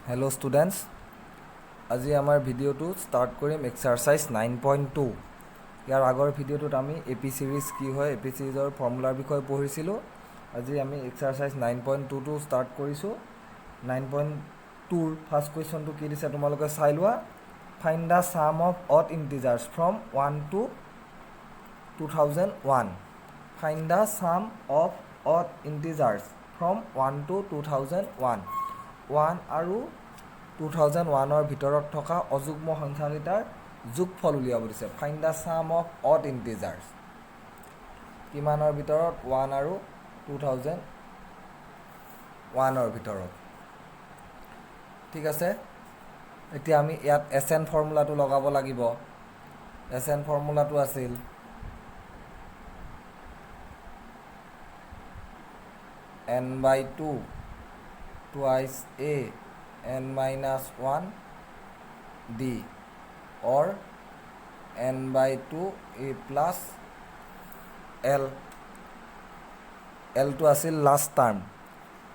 Hello students, আজি আমাৰ ভিডিঅ'টো ষ্টাৰ্ট কৰিম এক্সাৰচাইজ 9.2 ইয়াৰ আগৰ ভিডিঅ'টোত আমি এপি সিৰিজ কি হয় এপি সিৰিজৰ ফৰ্মুলাৰ বিষয়ে পঢ়িছিলোঁ আজি আমি এক্সাৰচাইজ 9.2 টো ষ্টাৰ্ট কৰিছোঁ 9.2 ৰ ফাৰ্ষ্ট কুৱেশ্যনটো কি দিছে তোমালোকে চাই লোৱা find the sum of odd integers from 1 to 2001 find the sum of odd integers from 1 to 2001 1 আৰু 2001 ভিতৰত থকা অযুগ্ম সংখ্যাকেইটাৰ যোগফল উলিয়াব দিছে find the sum of odd integers কিমানৰ ভিতৰত 1 আৰু 2001 ভিতৰত ঠিক আছে এতিয়া আমি ইয়াত এসএন ফৰ্মুলাটো লগাব লাগিব এসএন ফৰ্মুলাটো আছিল n/2 twice a n-1 d or n/2 a plus l l টো আছিল লাষ্ট টাৰ্ম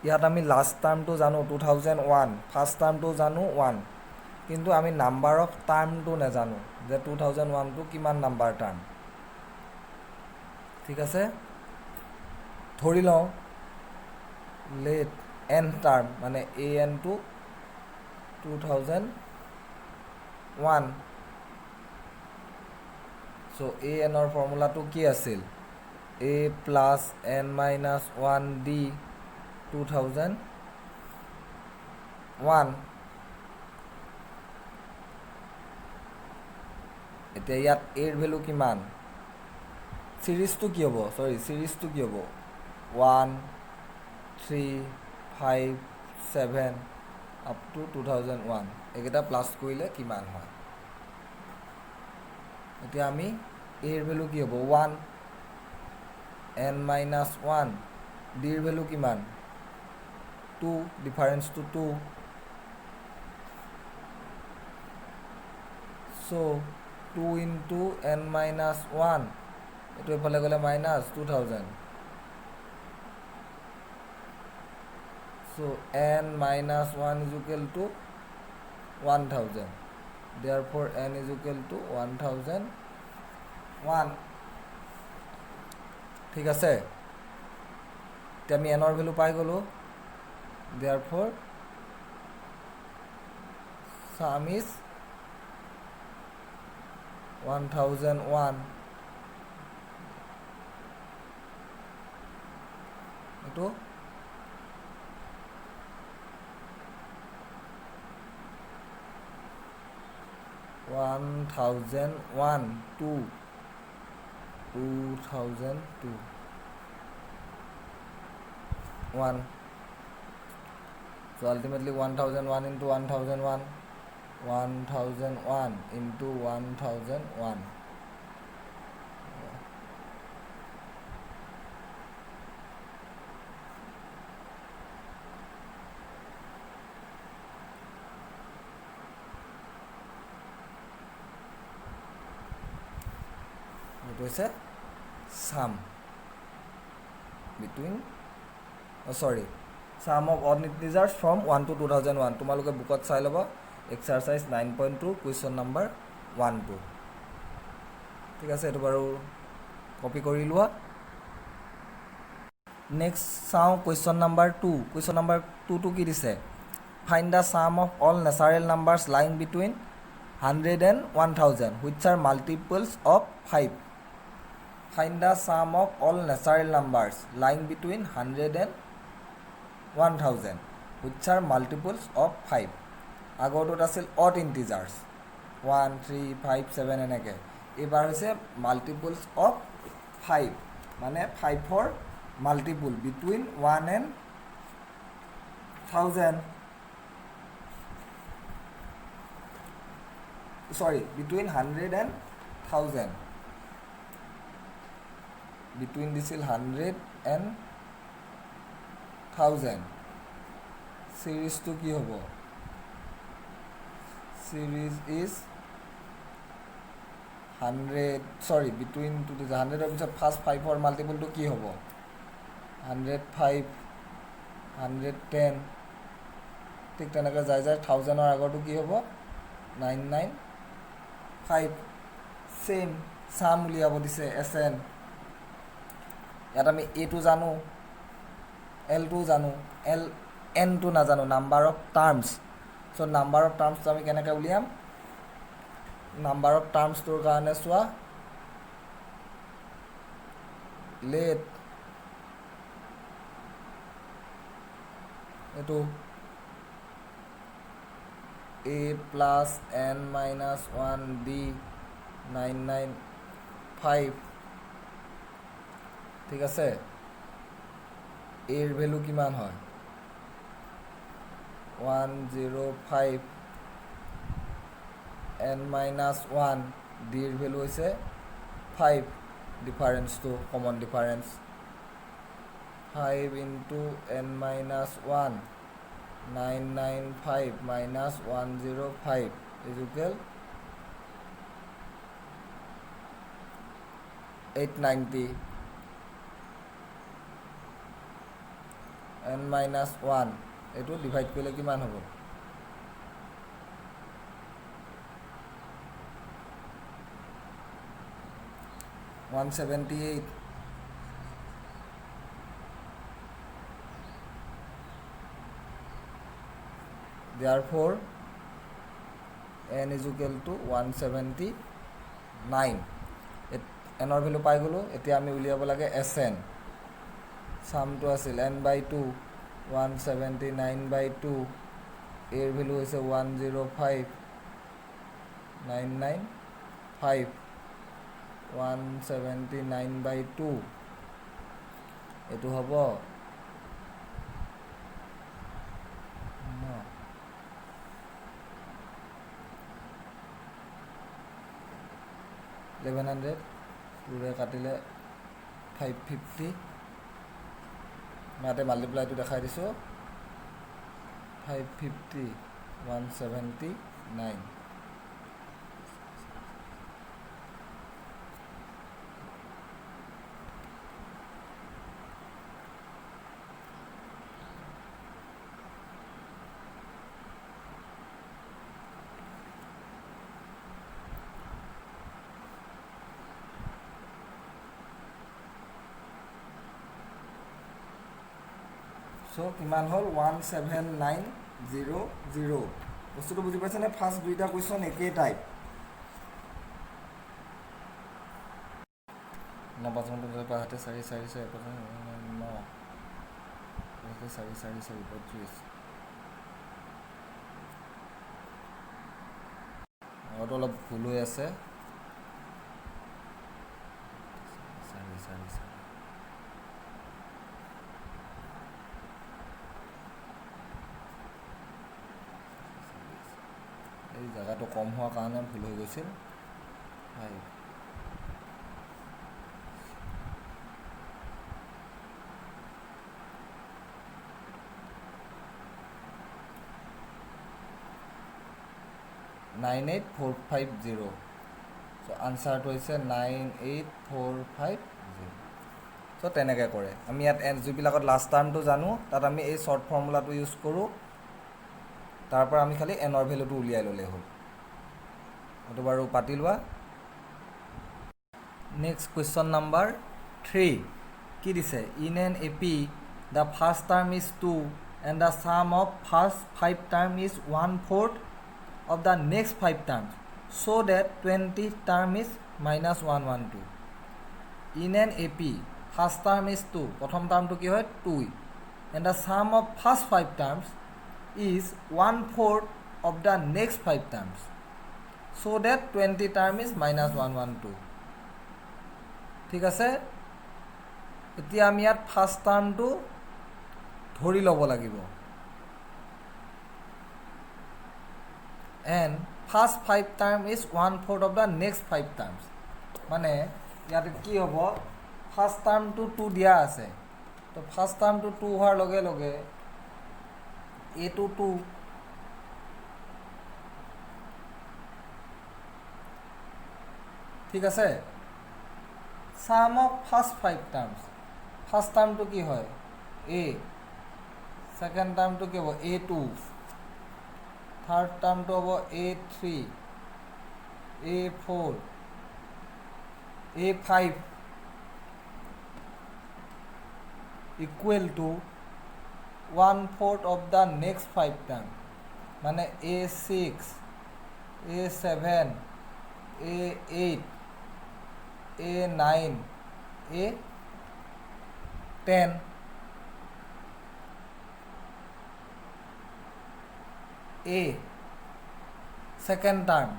ইয়াত আমি লাষ্ট টাৰ্মটো জানো 2001 ফাৰ্ষ্ট টাৰ্মটো জানো 1 কিন্তু আমি নাম্বাৰ অফ টাৰ্মটো নাজানো যে 2001 টো কিমান নাম্বাৰ টাৰ্ম ঠিক আছে ধৰি লওঁ লেট n টাৰ্ম মানে an টো 2001 so an or ফৰ্মুলাটো কি আছিল a plus n-1 d 2001 এতিয়া ইয়াত a ৰ ভ্যালু কিমান সিৰিজটো কি হ'ব সিৰিজটো কি হ'ব 1 3 5 7 up to 2001 একেটা প্লাস কৰিলে কিমান হয় এতিয়া আমি a ৰ ভ্যালু কি হ'ব 1 n-1 d ৰ ভ্যালু কিমান 2 difference two 2 so 2 into n-1 এটো এফালে গলে minus 2000 so n-1 is equal to 1000 therefore n is equal to 1001 ঠিক আছে তে আমি n ৰ ভ্যালু পাই গলো therefore sum is 1001 এটো 1001 to 2002 1 so ultimately 1001 into 1001 1001 into 1001 it is a sum between sum of odd integers from 1 to 2001 তোমালোকে বুকত চাই লবা এক্সাৰসাইজ 9.2 কুৱেশ্যন নম্বৰ 1 2 ঠিক আছে এটো বাৰু কপি কৰি লোৱা নেক্সট চাও কুৱেশ্যন নম্বৰ 2 কুৱেশ্যন নম্বৰ 2 টো কি দিছে find the sum of all natural numbers lying between 100 and 1000 which are multiples of 5 find the sum of all natural numbers lying between 100 and 1000 which are multiples of 5 আগৰটোত আছিল odd integers 1 3 5 7 এনেকে এবাৰ হৈছে multiples of 5 মানে 5 ৰ multiple between 1 and 1000 between 100 and 1000 between this is 100 and 1000 series to ki hobo series is 100 between to the 100 of the first 5 or multiple to ki hobo 105 110 ঠিক তেনেকৈ যায় 1000ৰ আগৰটো কি হ'ব 995 সেম সাম উলিয়াব দিছে SN ইয়াত আমি এটো জানো এলটো জানো এনটো নাজানো number of terms so number of টাৰ্মছটো আমি কেনেকৈ উলিয়াম নাম্বাৰ অফ টাৰ্মছটোৰ কাৰণে চোৱা লেট এটো a plus n minus 1 d 995 ঠিক আছে এর ভ্যালু কিমান হয় 105 n minus 1 d এর ভ্যালু হইছে 5 ডিফারেন্স তো common difference 5 into n minus 1 995 minus 105 is equal 890 n minus 1 এটো ডিভাইড কৰিলে কিমান হ'ব 178 therefore n is equal to 179 n or value পাই গলো এতিয়া আমি উলিয়াব লাগে SN সামটো আছিল n by 2 179 by 2 এর ভ্যালু হইছে 105 995 179 by 2 এটো হ'ব 1100 পুরে কাটিলে 550 মাতে মাল্টিপ্লাই তো দেখাই দিছো 550 179 সো কিমান হল 17900 বস্তুটো বুজি পাইছেনে ফার্স্ট দুইটা কোয়েশ্চন একে টাইপ না 55 পাহাতে 444 9 444 আৰু অলপ ভুল হৈ আছে 444 এই জায়গাটো কম হওয়ার কারণে ভুল হয়ে গেছিল ভাই 98450 সো আনসারটো হইছে 98450 সো তেনেকৈ কৰে আমি ইয়াত যিবিলাকত লাষ্ট টাৰ্মটো জানো তাত আমি এই শৰ্ট ফৰ্মুলাটো ইউজ কৰোঁ তাৰ পৰা আমি খালি n ৰ ভ্যালুটো উলিয়াই ললে হ'ল এটো বাৰু পাতি লোৱা নেক্সট কোয়েশ্চন নাম্বার 3 কি দিছে in an AP the first term is 2 and the sum of first 5 term is 1/4 of the next 5 terms so that 20 term is minus 112 in an AP first term is 2 প্রথম টার্মটো কি হয় 2 and the sum of first 5 terms is 1/4 of the next 5 terms so that 20 term is minus 112 ঠিক আছে এতিয়া আমি ইয়াত first টার্মটো ধৰি লব লাগিব and first 5 term is 1/4 of the next 5 terms মানে ইয়াত কি হ'ব ফার্স্ট টার্মটো 2 দিয়া আছে তো ফার্স্ট টার্মটো 2 হোৱাৰ লগে লগে a2 2 ঠিক আছে sum of first 5 terms first টার্মটো কি হয় a সেকেন্ড টার্মটো কি হ'ব a2 থাৰ্ড টাৰ্মটো হ'ব A3 A4 A5 equal to 1/4 of the next 5 term মানে A6 A7 A8 A9 A10 A second term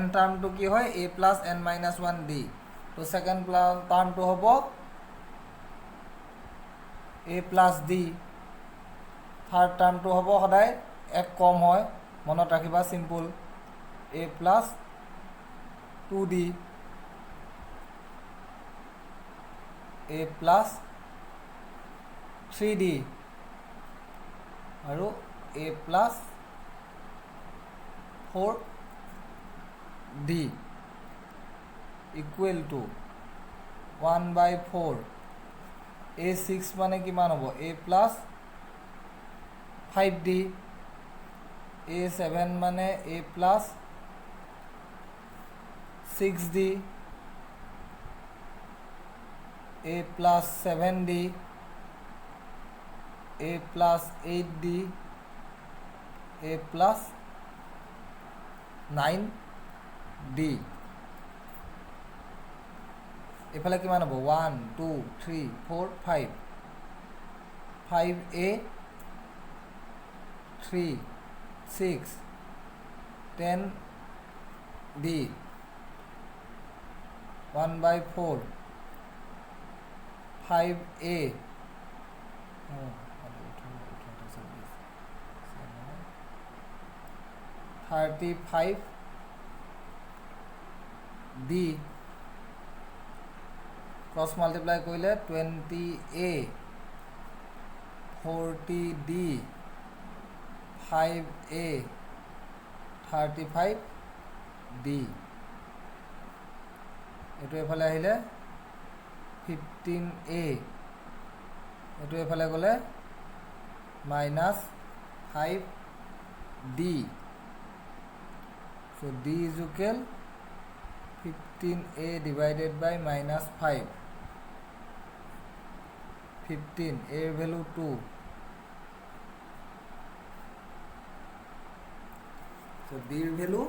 n টাৰ্মটো কি হয় A plus n minus 1 D তো second টাৰ্মটো হ'ব A plus D থাৰ্ড টাৰ্মটো হ'ব সদায় এক কম হয় মনত ৰাখিবা simple A plus 2D A plus 3D আৰু A plus 4D equal to 1/4 A6 মানে কিমান হ'ব A plus 5D A7 মানে A plus 6D A plus 7D A plus 8D A plus 9D এফালে কিমান হ'ব 1 2 3 4 5 5A 3 6 10D 1/4 5A 35D cross multiply কৰিলে 20A 40D 5A 35D এইটো এফালে আহিলে 15A এইটো এফালে গ'লে -5D so D is equal 15A divided by -5 15 A value 2 so D value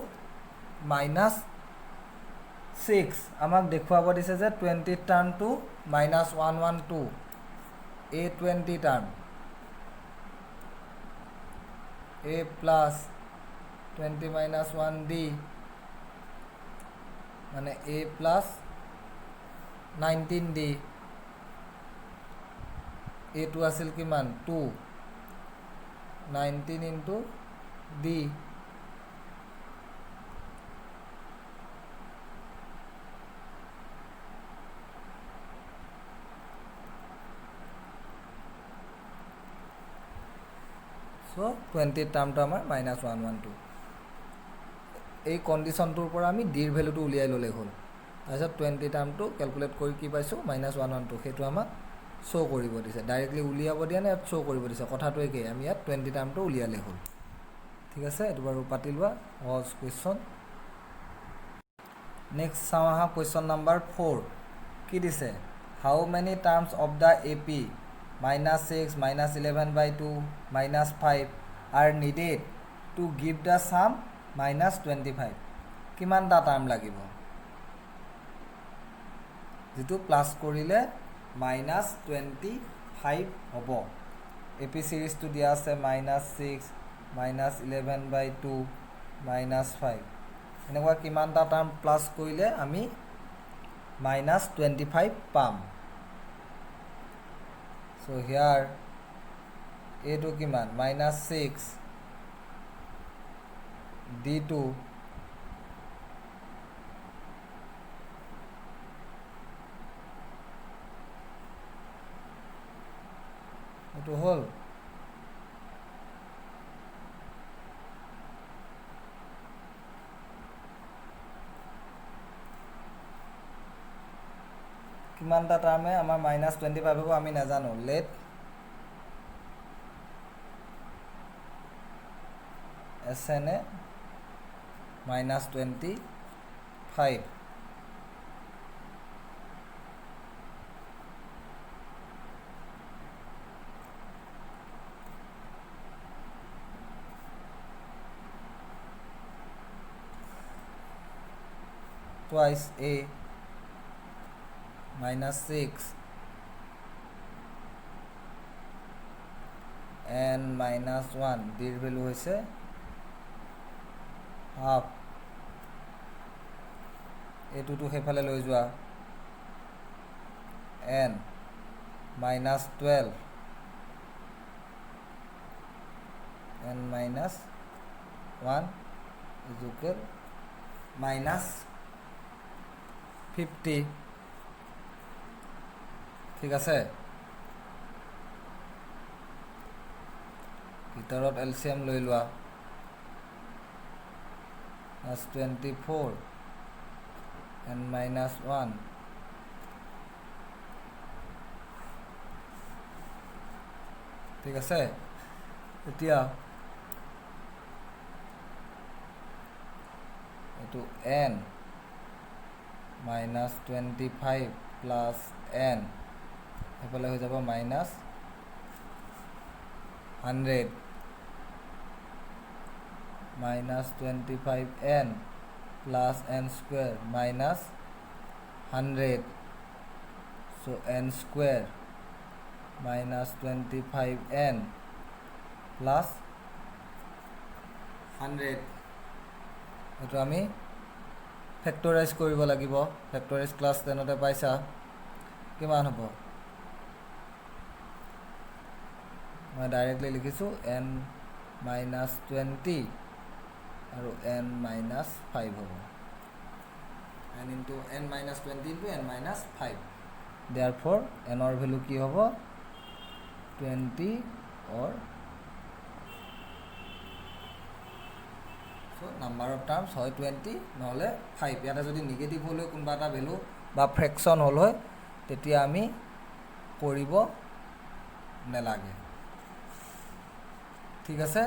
-6 আমাক দেখুৱাব দিছে যে 20 term to -112 A20 term A plus 20 minus 1D মানে A plus 19D A2 আছিল কিমান 2 19 into D so 20 টাৰ্মটো আমাৰ -112 এই কণ্ডিশ্যনটোৰ পৰা আমি ডিৰ ভেলুটো উলিয়াই ল'লে হ'ল তাৰপিছত 20 টাৰ্মটো কেলকুলেট কৰি কি পাইছোঁ -112 সেইটো আমাক শ্ব' কৰিব দিছে ডাইৰেক্টলি উলিয়াব দিয়া নাই ইয়াত শ্ব' কৰিব দিছে কথাটো একেই আমি ইয়াত 20 টাৰ্মটো উলিয়ালে হ'ল ঠিক আছে এইটো বাৰু পাতি লোৱা সহজ কুৱেশ্যন নেক্সট চাওঁ আহা কুৱেশ্যন নাম্বাৰ 4 কি দিছে how many terms of the AP -6 -11/2 -5 are needed to give the sum -25 কিমানটা টাৰ্ম লাগিব যেটো প্লাস কৰিলে -25 হ'ব AP সিৰিজটো দিয়া আছে -6 -11/2 -5 এনেকুৱা কিমানটা টাৰ্ম প্লাস কৰিলে আমি -25 পাম so here এইটো কিমান -6 D2 এইটো হ'ল কিমানটা টাৰ্মে আমাৰ -25 হ'ব আমি নাজানো late SNA minus 25. Twice A minus 6 n minus 1 ডিৰ ভ্যালু হৈছে হাফ এটুটো হেফালে লৈ যোৱা n minus 12 n minus 1 is equal minus 50 ঠিক আছে ভিতৰত এলসিএম লৈ লোৱা as 24 n minus 1 ঠিক আছে এতিয়া এটো n minus 25 plus n এফালে হৈ যাব minus 100 minus 25n plus n square minus 100 so n square minus 25n plus 100 এটো আমি ফ্যাক্টরাইজ কৰিব লাগিব ফ্যাক্টৰাইজ ক্লাস 10 তে পাইছা কিমান হ'ব মই ডাইৰেক্টলি লিখিছো n minus 20 আৰু n minus 5 হ'ব n into n minus 20 into n minus 5 therefore n or value কি হ'ব 20 or so number of terms হয় 20 নহলে 5 ইয়াতে যদি নেগেটিভ হলে কোনবা এটা ভ্যালু বা ফ্র্যাকশন হল হয় তেতিয়া আমি কৰিব নেলাগে ঠিক আছে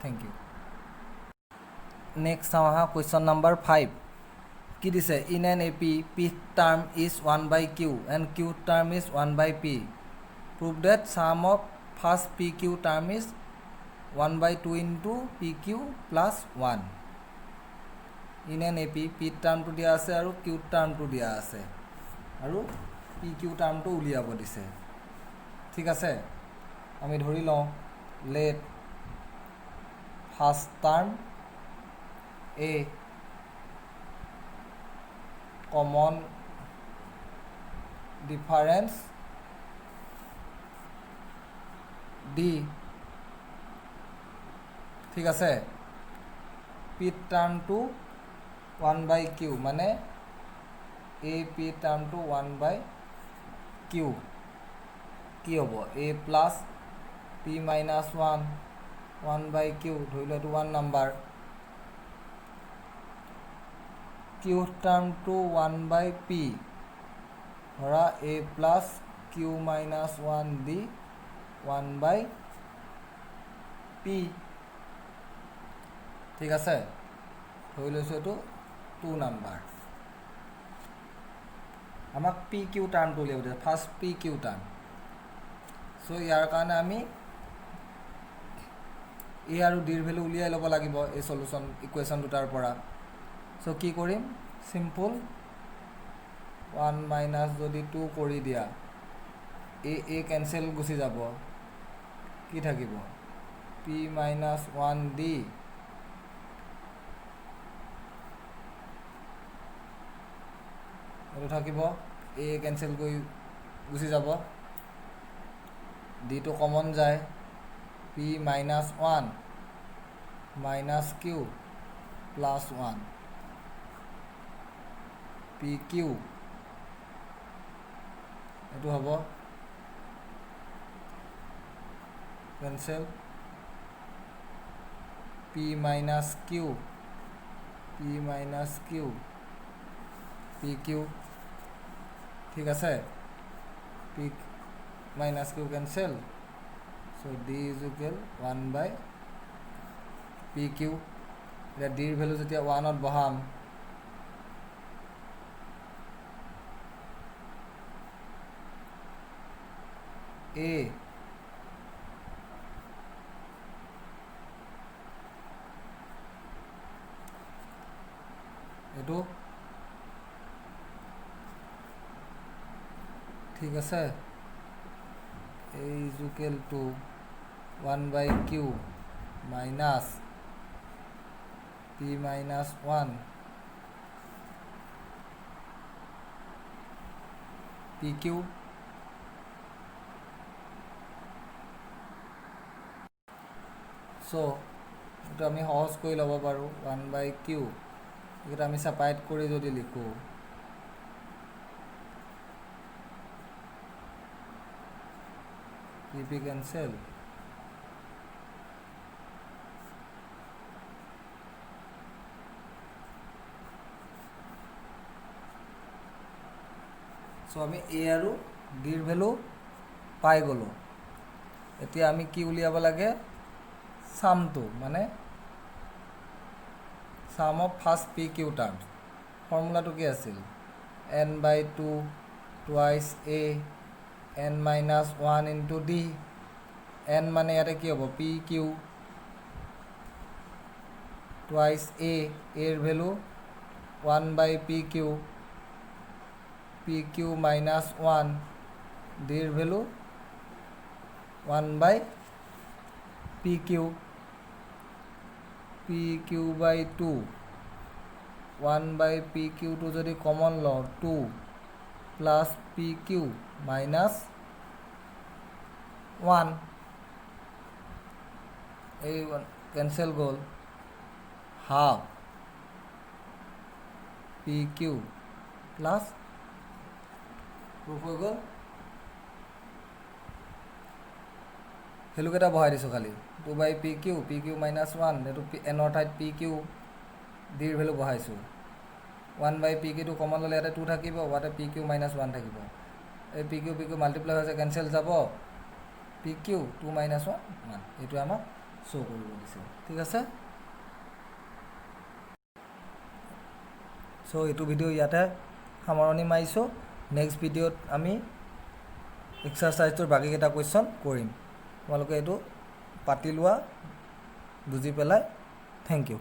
থ্যাংক ইউ নেক্সট আহা কোয়েশ্চন নাম্বার 5 কি দিছে in an AP p term is 1 by q and q term is 1 by p prove that sum of first pq term is 1 by 2 into pq plus 1 in an ap p term to dia ase aru q term to dia ase aru pq term to uliabo dise ঠিক আছে আমি ধৰি লওঁ let first term a common difference d ঠিক আছে p term to 1 by q মানে a p term to 1 by q কি হ'ব a plus p minus 1 1 by q ধৰিলে to 1 number q term to 1 by p ধৰা a plus q minus 1 d 1 by p ঠিক আছে ধৰি লৈছো এটো 2 নাম্বাৰ আমাক pq টাৰ্ম টো উলিয়াব দিছে ফাৰ্স্ট pq টাৰ্ম সো ইয়াৰ কাৰণে আমি a আৰু d ৰ ভ্যালু উলিয়াই ল'ব লাগিব এই সলিউশন ইকুৱেচন দুটাৰ পৰা সো কি কৰিম সিম্পল 1 মাইনাস যদি 2 কৰি দিয়া a ক্যান্সেল গুছি যাব কি থাকিব p minus 1d আৰু থাকিব a ক্যান্সেল কৰি গুছি যাব d to কমন যায় p minus 1 minus q plus 1 pq এটো হ'ব cancel p minus q pq ঠিক আছে p minus q cancel so d is equal 1 by P Q এতিয়া ডিৰ ভেলু যেতিয়া 1ত বহাম এ এইটো ঠিক আছে a is equal to 1/q minus p minus 1 pq so এটা আমি সহজ কৰি ল'ব পাৰোঁ 1/q এটা আমি সেপাৰেট কৰি যদি লিখো p cancel so আমি a আৰু d ৰ ভ্যালু পাই গলো এতিয়া আমি কি উলিয়াব লাগে সামটো মানে sum of first pq terms ফর্মুলাটো কি আছিল n/2 twice a n minus 1 into d n মানে ইয়াতে কি হ'ব pq twice a এর value 1/pq pq minus 1 d এর value 1/pq pq by 2 1/pq to যদি কমন লও 2 plus pq minus 1 এই cancel গল half pq plus proof হৈ গল ভ্যালু কেটা বহাই দিছো খালি 2/pq pq minus 1 এটো n অর ঠাইত pq d এর ভ্যালু বহাইছো 1/pq to কমন ললে এটা 2 থাকিব ওয়াতে pq minus 1 থাকিব এই pq মাল্টিপ্লাই হৈছে ক্যান্সেল যাব pq 2 minus 1 1 এটো আমাক শো কৰিব দিছে ঠিক আছে সো এটো ভিডিও ইয়াতে সামৰণি মাৰিছো নেক্সট ভিডিওত আমি এক্সাৰসাইজৰ বাকি কেটা কোৱেশ্চন কৰিম তোমালোকে এটো পাতি লোৱা বুজি পেলাই থ্যাংক ইউ